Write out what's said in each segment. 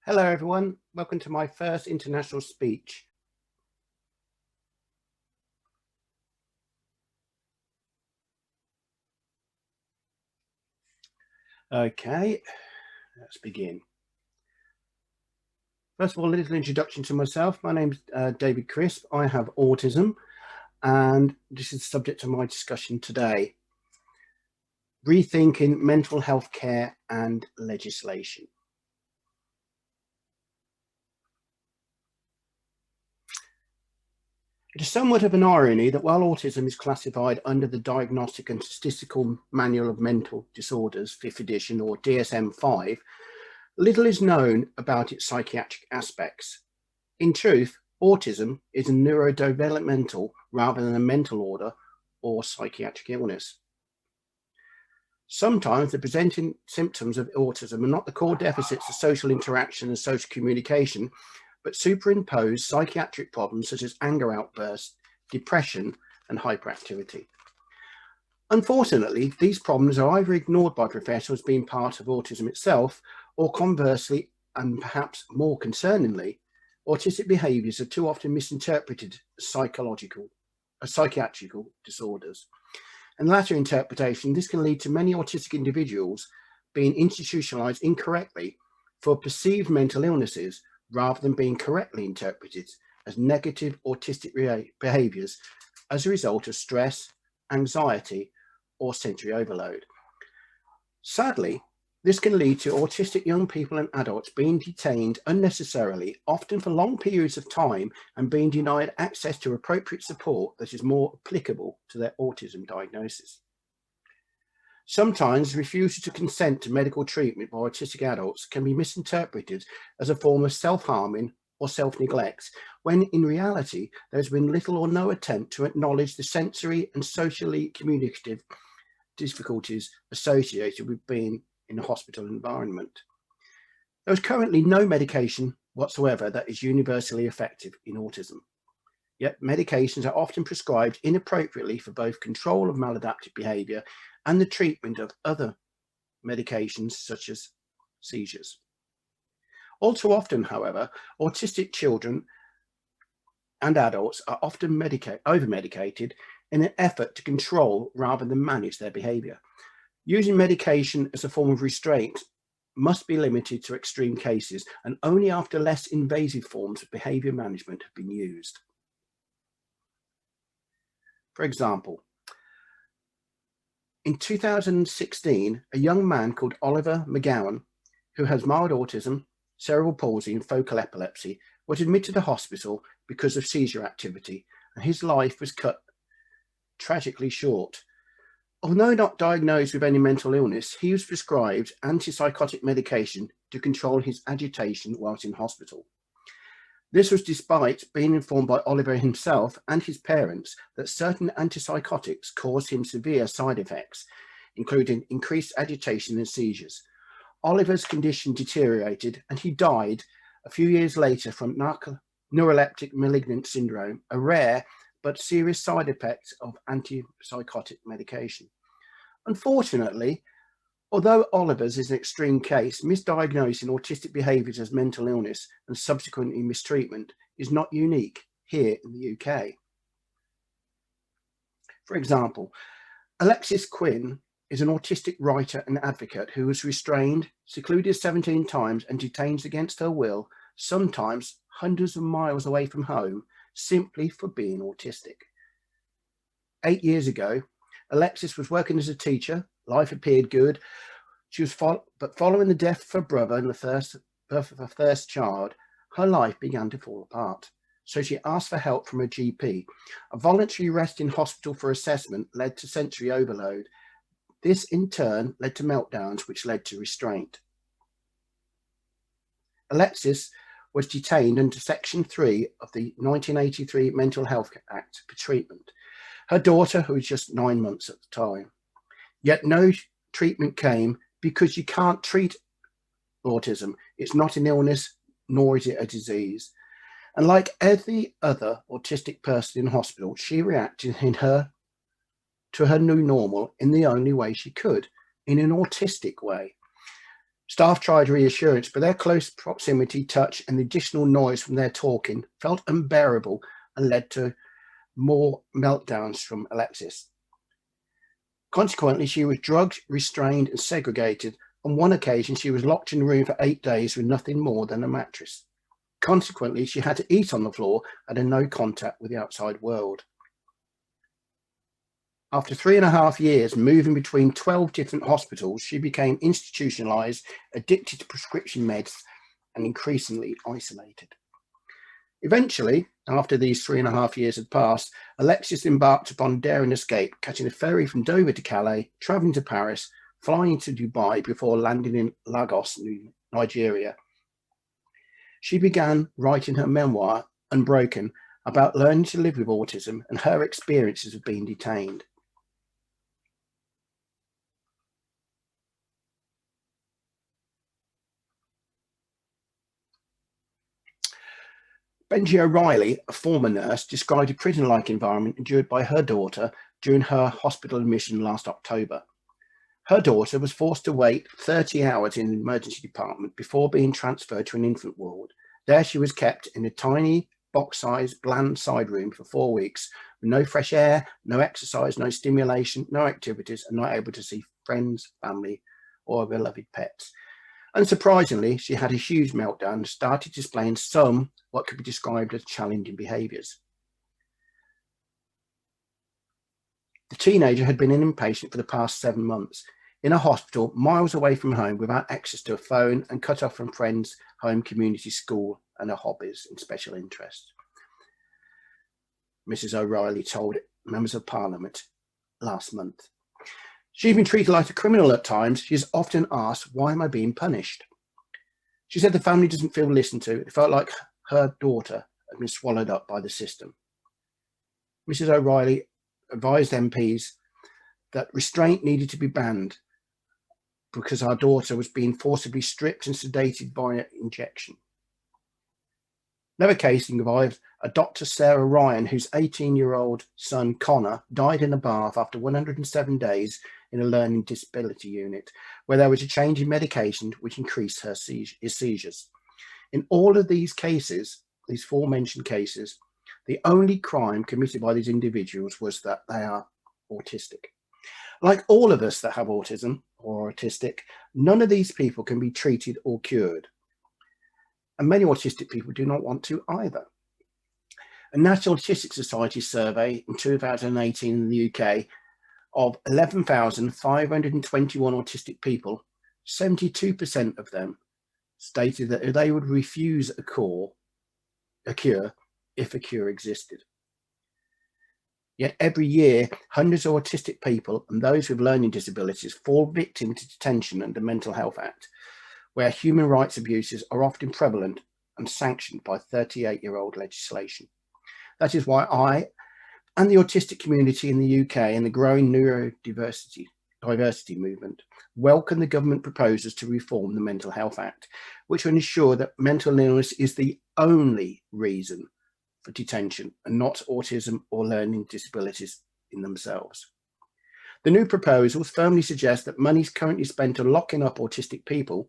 Hello everyone, welcome to my first international speech. Okay, let's begin. First of all, a little introduction to myself. My name's David Crisp. I have autism and this is the subject of my discussion today. Rethinking mental health care and legislation. It is somewhat of an irony that while autism is classified under the Diagnostic and Statistical Manual of Mental Disorders, 5th edition, or DSM-5, little is known about its psychiatric aspects. In truth, autism is a neurodevelopmental rather than a mental order or psychiatric illness. Sometimes the presenting symptoms of autism are not the core deficits of social interaction and social communication, but superimpose psychiatric problems such as anger outbursts, depression, and hyperactivity. Unfortunately, these problems are either ignored by professionals being part of autism itself, or conversely, and perhaps more concerningly, autistic behaviours are too often misinterpreted as psychiatric disorders. In the latter interpretation, this can lead to many autistic individuals being institutionalised incorrectly for perceived mental illnesses rather than being correctly interpreted as negative autistic behaviours as a result of stress, anxiety, or sensory overload. Sadly, this can lead to autistic young people and adults being detained unnecessarily, often for long periods of time, and being denied access to appropriate support that is more applicable to their autism diagnosis. Sometimes refusal to consent to medical treatment by autistic adults can be misinterpreted as a form of self-harming or self-neglect, when in reality there has been little or no attempt to acknowledge the sensory and socially communicative difficulties associated with being in a hospital environment. There is currently no medication whatsoever that is universally effective in autism. Yet medications are often prescribed inappropriately for both control of maladaptive behaviour and the treatment of other medications such as seizures. All too often, however, autistic children and adults are often over-medicated in an effort to control rather than manage their behaviour. Using medication as a form of restraint must be limited to extreme cases, and only after less invasive forms of behaviour management have been used. For example, in 2016, a young man called Oliver McGowan, who has mild autism, cerebral palsy, and focal epilepsy, was admitted to hospital because of seizure activity, and his life was cut tragically short. Although not diagnosed with any mental illness, he was prescribed antipsychotic medication to control his agitation whilst in hospital. This was despite being informed by Oliver himself and his parents that certain antipsychotics caused him severe side effects, including increased agitation and seizures. Oliver's condition deteriorated and he died a few years later from neuroleptic malignant syndrome, a rare but serious side effect of antipsychotic medication. Unfortunately, although Oliver's is an extreme case, misdiagnosing autistic behaviours as mental illness and subsequently mistreatment is not unique here in the UK. For example, Alexis Quinn is an autistic writer and advocate who was restrained, secluded 17 times and detained against her will, sometimes hundreds of miles away from home, simply for being autistic. 8 years ago, Alexis was working as a teacher. Life appeared good. She was but following the death of her brother and the birth of her first child, her life began to fall apart. So she asked for help from her GP. A voluntary arrest in hospital for assessment led to sensory overload. This in turn led to meltdowns, which led to restraint. Alexis was detained under Section 3 of the 1983 Mental Health Act for treatment. Her daughter, who was just 9 months at the time. Yet no treatment came because you can't treat autism. It's not an illness, nor is it a disease. And like every other autistic person in hospital, she reacted to her new normal in the only way she could, in an autistic way. Staff tried reassurance, but their close proximity, touch, and the additional noise from their talking felt unbearable and led to more meltdowns from Alexis. Consequently, she was drugged, restrained, and segregated. On one occasion, she was locked in a room for 8 days with nothing more than a mattress. Consequently, she had to eat on the floor and had no contact with the outside world. After 3.5 years moving between 12 different hospitals, she became institutionalized, addicted to prescription meds, and increasingly isolated. Eventually, after these 3.5 years had passed, Alexis embarked upon a daring escape, catching a ferry from Dover to Calais, traveling to Paris, flying to Dubai before landing in Lagos, Nigeria. She began writing her memoir, Unbroken, about learning to live with autism and her experiences of being detained. Benji O'Reilly, a former nurse, described a prison-like environment endured by her daughter during her hospital admission last October. Her daughter was forced to wait 30 hours in the emergency department before being transferred to an infant ward. There she was kept in a tiny, box-sized, bland side room for 4 weeks, with no fresh air, no exercise, no stimulation, no activities, and not able to see friends, family, or beloved pets. Unsurprisingly, she had a huge meltdown and started displaying some what could be described as challenging behaviours. The teenager had been an inpatient for the past 7 months, in a hospital miles away from home without access to a phone and cut off from friends, home, community, school, and her hobbies and special interests. Mrs. O'Reilly told members of Parliament last month. She's been treated like a criminal at times. She's often asked, why am I being punished? She said the family doesn't feel listened to. It felt like her daughter had been swallowed up by the system. Mrs. O'Reilly advised MPs that restraint needed to be banned because our daughter was being forcibly stripped and sedated by injection. Another case involved a Dr. Sarah Ryan, whose 18-year-old son Connor died in a bath after 107 days in a learning disability unit, where there was a change in medication which increased his seizures. In all of these cases, these aforementioned cases, the only crime committed by these individuals was that they are autistic. Like all of us that have autism or autistic, none of these people can be treated or cured. And many autistic people do not want to either. A National Autistic Society survey in 2018 in the UK of 11,521 autistic people, 72% of them stated that they would refuse a cure if a cure existed. Yet every year, hundreds of autistic people and those with learning disabilities fall victim to detention under the Mental Health Act, where human rights abuses are often prevalent and sanctioned by 38-year-old legislation. That is why I and the autistic community in the UK and the growing neurodiversity movement welcome the government proposals to reform the Mental Health Act, which will ensure that mental illness is the only reason for detention and not autism or learning disabilities in themselves. The new proposals firmly suggest that monies currently spent on locking up autistic people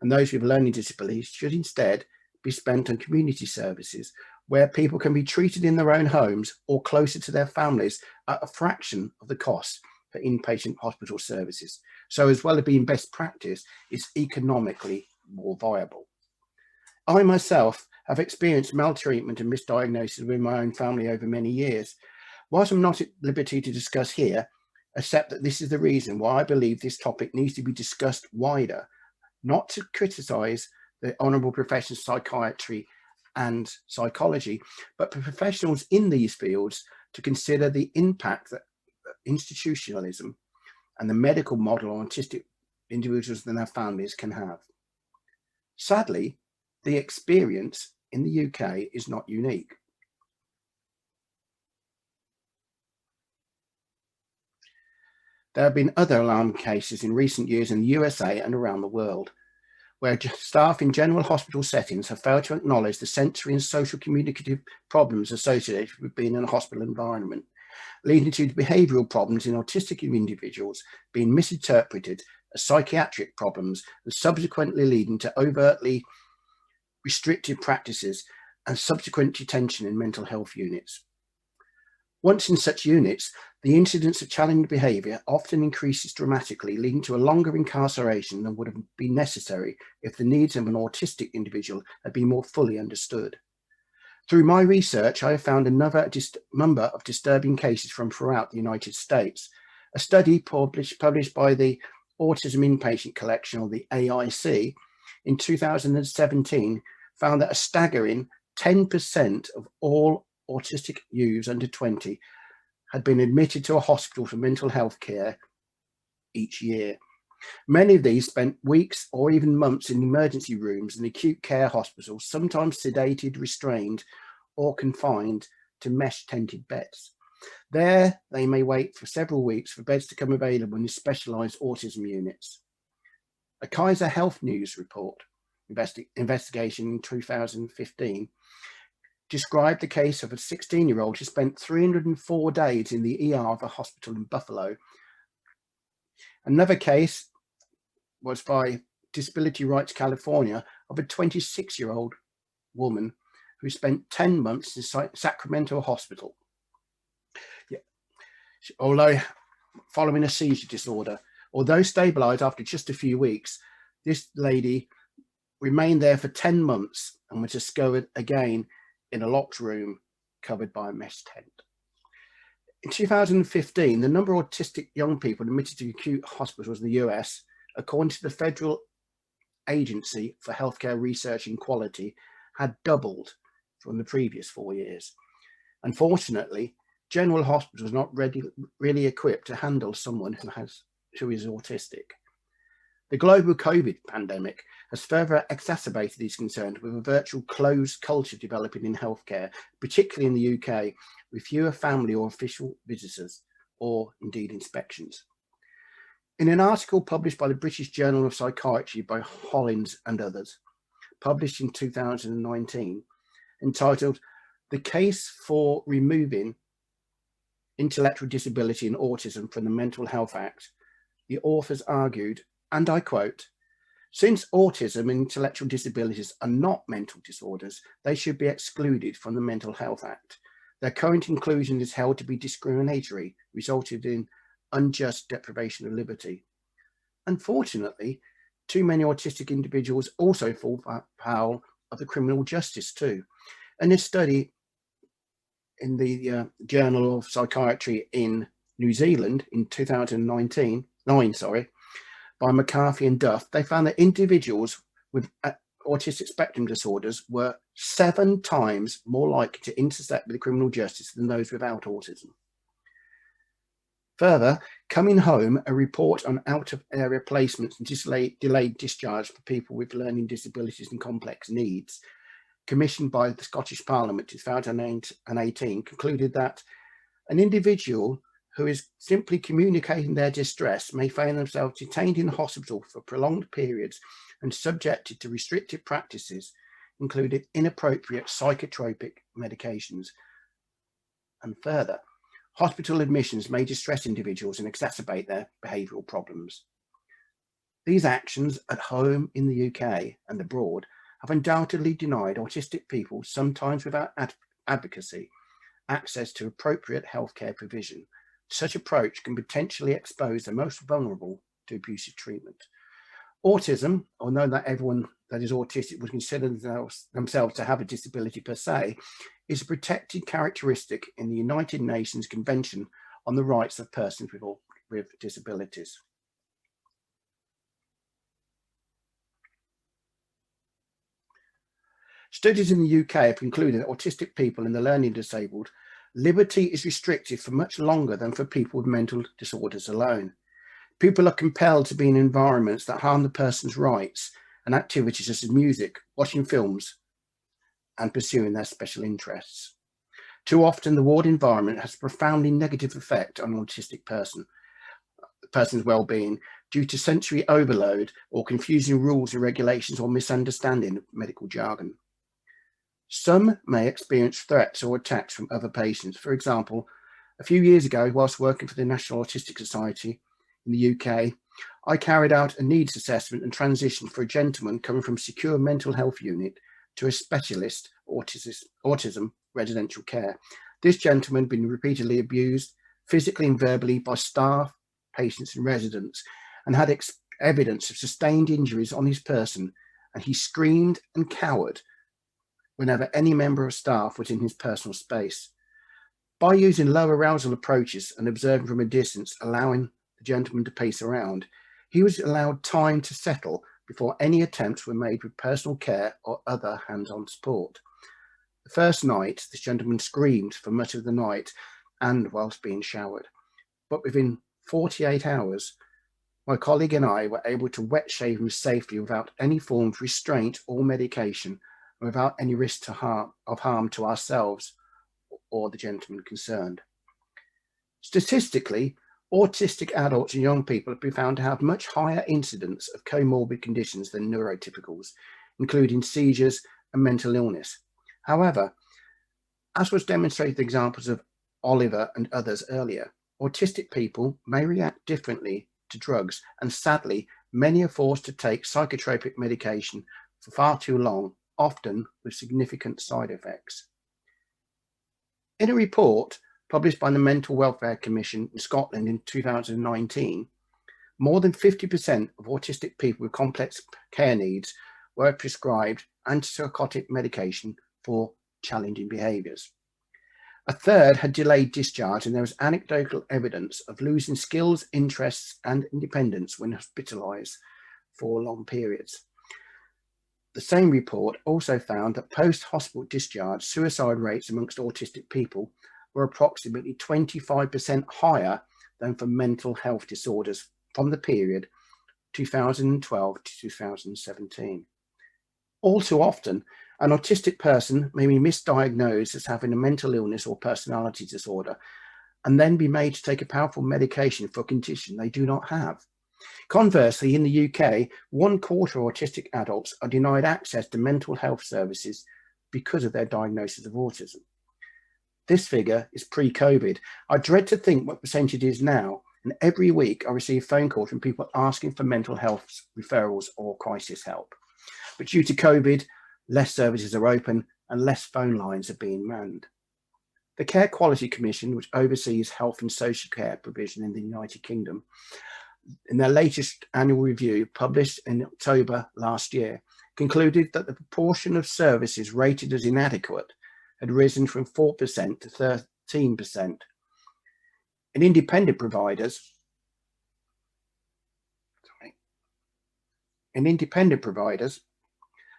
and those with learning disabilities should instead be spent on community services where people can be treated in their own homes or closer to their families at a fraction of the cost for inpatient hospital services. So as well as being best practice, it's economically more viable. I myself have experienced maltreatment and misdiagnosis within my own family over many years. Whilst I'm not at liberty to discuss here, except that this is the reason why I believe this topic needs to be discussed wider, not to criticise the honourable professions of psychiatry and psychology, but for professionals in these fields to consider the impact that institutionalism and the medical model on autistic individuals and their families can have. Sadly, the experience in the UK is not unique. There have been other alarm cases in recent years in the USA and around the world, where staff in general hospital settings have failed to acknowledge the sensory and social communicative problems associated with being in a hospital environment, leading to behavioural problems in autistic individuals being misinterpreted as psychiatric problems and subsequently leading to overtly restrictive practices and subsequent detention in mental health units. Once in such units, the incidence of challenging behaviour often increases dramatically, leading to a longer incarceration than would have been necessary if the needs of an autistic individual had been more fully understood. Through my research, I have found another number of disturbing cases from throughout the United States. A study published by the Autism Inpatient Collection, or the AIC, in 2017 found that a staggering 10% of all autistic youths under 20 had been admitted to a hospital for mental health care each year. Many of these spent weeks or even months in emergency rooms and acute care hospitals, sometimes sedated, restrained, or confined to mesh-tented beds. There, they may wait for several weeks for beds to come available in specialised autism units. A Kaiser Health News report investigation in 2015 described the case of a 16-year-old who spent 304 days in the ER of a hospital in Buffalo. Another case was by Disability Rights California of a 26-year-old woman who spent 10 months in Sacramento Hospital. Although following a seizure disorder, although stabilized after just a few weeks, this lady remained there for 10 months and was discovered again in a locked room covered by a mesh tent. In 2015, the number of autistic young people admitted to acute hospitals in the US, according to the Federal Agency for Healthcare Research and Quality, had doubled from the previous 4 years. Unfortunately, general hospitals are not really equipped to handle someone who is autistic. The global COVID pandemic has further exacerbated these concerns, with a virtual closed culture developing in healthcare, particularly in the UK, with fewer family or official visitors, or indeed inspections. In an article published by the British Journal of Psychiatry by Hollins and others, published in 2019, entitled "The Case for Removing Intellectual Disability and Autism from the Mental Health Act," the authors argued, and I quote, "Since autism and intellectual disabilities are not mental disorders, they should be excluded from the Mental Health Act. Their current inclusion is held to be discriminatory, resulting in unjust deprivation of liberty. Unfortunately, too many autistic individuals also fall foul of the criminal justice too." And this study in the Journal of Psychiatry in New Zealand in 2009, by McCarthy and Duff, they found that individuals with autistic spectrum disorders were 7 times more likely to intersect with the criminal justice than those without autism. Further, Coming Home, a report on out-of-area placements and delayed discharge for people with learning disabilities and complex needs, commissioned by the Scottish Parliament 2018, concluded that an individual who is simply communicating their distress may find themselves detained in hospital for prolonged periods and subjected to restrictive practices, including inappropriate psychotropic medications. And further, hospital admissions may distress individuals and exacerbate their behavioural problems. These actions at home in the UK and abroad have undoubtedly denied autistic people, sometimes without advocacy, access to appropriate healthcare provision. Such approach can potentially expose the most vulnerable to abusive treatment. Autism, although not everyone that is autistic would consider themselves to have a disability per se, is a protected characteristic in the United Nations Convention on the Rights of Persons with Disabilities. Studies in the UK have concluded that autistic people and the learning disabled, liberty is restricted for much longer than for people with mental disorders alone. People are compelled to be in environments that harm the person's rights and activities such as music, watching films, and pursuing their special interests. Too often, the ward environment has a profoundly negative effect on an autistic person's well-being due to sensory overload or confusing rules and regulations or misunderstanding of medical jargon. Some may experience threats or attacks from other patients. For example, a few years ago, whilst working for the National Autistic Society in the UK, I carried out a needs assessment and transition for a gentleman coming from secure mental health unit to a specialist autism residential care. This gentleman had been repeatedly abused, physically and verbally, by staff, patients and residents, and had evidence of sustained injuries on his person, and he screamed and cowered whenever any member of staff was in his personal space. By using low arousal approaches and observing from a distance, allowing the gentleman to pace around, he was allowed time to settle before any attempts were made with personal care or other hands-on support. The first night, this gentleman screamed for much of the night and whilst being showered. But within 48 hours, my colleague and I were able to wet shave him safely without any form of restraint or medication, and without any risk of harm to ourselves or the gentleman concerned. Statistically, autistic adults and young people have been found to have much higher incidence of comorbid conditions than neurotypicals, including seizures and mental illness. However, as was demonstrated with examples of Oliver and others earlier, autistic people may react differently to drugs, and sadly, many are forced to take psychotropic medication for far too long, often with significant side effects. In a report published by the Mental Welfare Commission in Scotland in 2019, more than 50% of autistic people with complex care needs were prescribed antipsychotic medication for challenging behaviours. A third had delayed discharge, and there was anecdotal evidence of losing skills, interests and independence when hospitalised for long periods. The same report also found that post-hospital discharge suicide rates amongst autistic people were approximately 25% higher than for mental health disorders from the period 2012 to 2017. All too often, an autistic person may be misdiagnosed as having a mental illness or personality disorder, and then be made to take a powerful medication for a condition they do not have. Conversely, in the UK, 1/4 of autistic adults are denied access to mental health services because of their diagnosis of autism. This figure is pre-COVID. I dread to think what percentage it is now, and every week I receive phone calls from people asking for mental health referrals or crisis help. But due to COVID, less services are open and less phone lines are being manned. The Care Quality Commission, which oversees health and social care provision in the United Kingdom, in their latest annual review published in October last year, concluded that the proportion of services rated as inadequate had risen from 4% to 13%. In independent providers,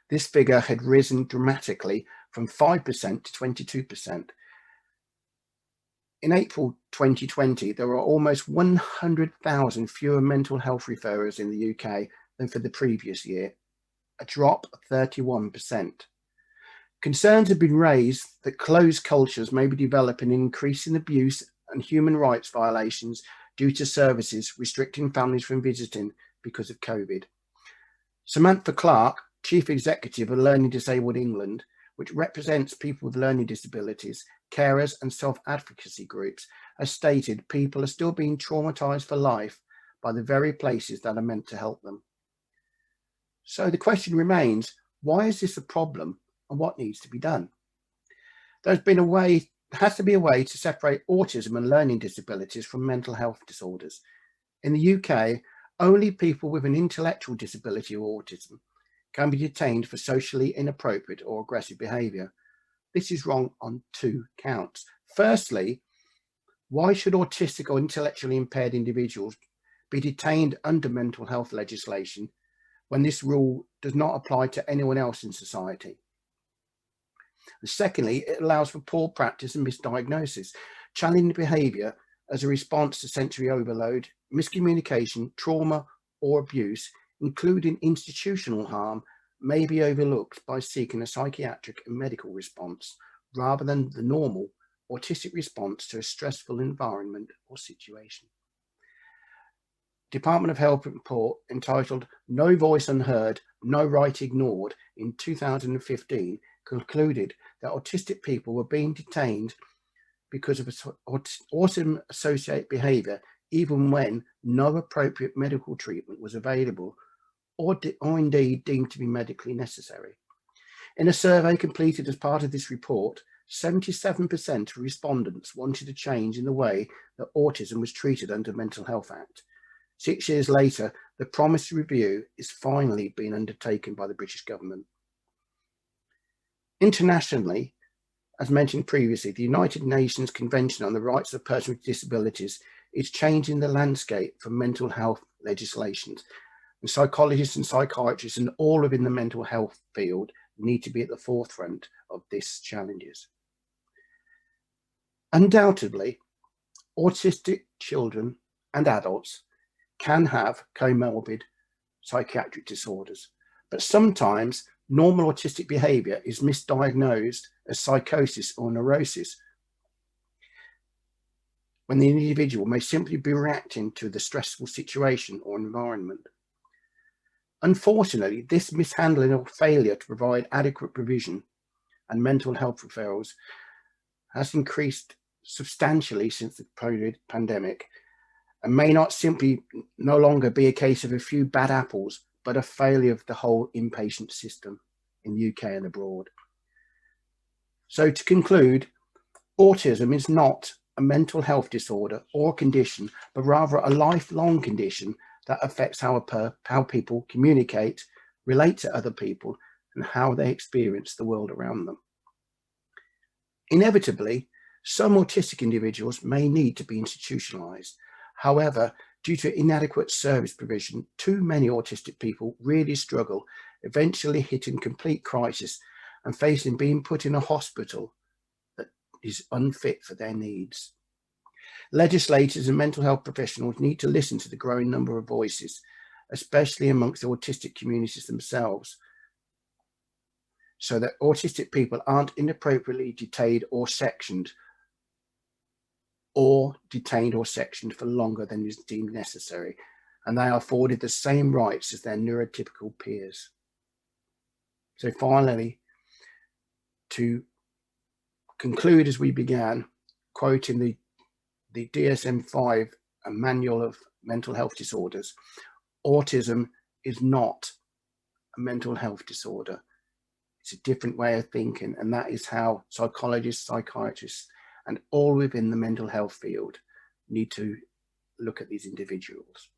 this figure had risen dramatically from 5% to 22%. In April 2020, there were almost 100,000 fewer mental health referrers in the UK than for the previous year, a drop of 31%. Concerns have been raised that closed cultures may be developing an increasing abuse and human rights violations due to services restricting families from visiting because of COVID. Samantha Clark, Chief Executive of Learning Disabled England, which represents people with learning disabilities, carers and self-advocacy groups, has stated people are still being traumatised for life by the very places that are meant to help them. So the question remains, why is this a problem and what needs to be done? There has to be a way to separate autism and learning disabilities from mental health disorders. In the UK, only people with an intellectual disability or autism can be detained for socially inappropriate or aggressive behaviour. This is wrong on 2 counts. Firstly, why should autistic or intellectually impaired individuals be detained under mental health legislation when this rule does not apply to anyone else in society? And secondly, it allows for poor practice and misdiagnosis. Challenging behaviour as a response to sensory overload, miscommunication, trauma or abuse, including institutional harm, may be overlooked by seeking a psychiatric and medical response rather than the normal autistic response to a stressful environment or situation. Department of Health report entitled "No Voice Unheard, No Right Ignored" in 2015 concluded that autistic people were being detained because of autism-associated behaviour, even when no appropriate medical treatment was available or indeed deemed to be medically necessary. In a survey completed as part of this report, 77% of respondents wanted a change in the way that autism was treated under the Mental Health Act. 6 years later, the promised review is finally being undertaken by the British government. Internationally, as mentioned previously, the United Nations Convention on the Rights of Persons with Disabilities is changing the landscape for mental health legislation, and psychologists and psychiatrists and all within the mental health field need to be at the forefront of these challenges. Undoubtedly, autistic children and adults can have comorbid psychiatric disorders, but sometimes normal autistic behaviour is misdiagnosed as psychosis or neurosis, when the individual may simply be reacting to the stressful situation or environment. Unfortunately, this mishandling or failure to provide adequate provision and mental health referrals has increased substantially since the COVID pandemic, and may not simply no longer be a case of a few bad apples, but a failure of the whole inpatient system in the UK and abroad. So to conclude, autism is not a mental health disorder or condition, but rather a lifelong condition that affects how people communicate, relate to other people, and how they experience the world around them. Inevitably, some autistic individuals may need to be institutionalized. However, due to inadequate service provision, too many autistic people really struggle, eventually hitting complete crisis and facing being put in a hospital that is unfit for their needs. Legislators and mental health professionals need to listen to the growing number of voices, especially amongst the autistic communities themselves, so that autistic people aren't inappropriately detained or sectioned for longer than is deemed necessary, and they are afforded the same rights as their neurotypical peers. So finally, to conclude as we began, quoting the DSM-5 Manual of Mental Health Disorders, autism is not a mental health disorder. It's a different way of thinking, and that is how psychologists, psychiatrists, and all within the mental health field need to look at these individuals.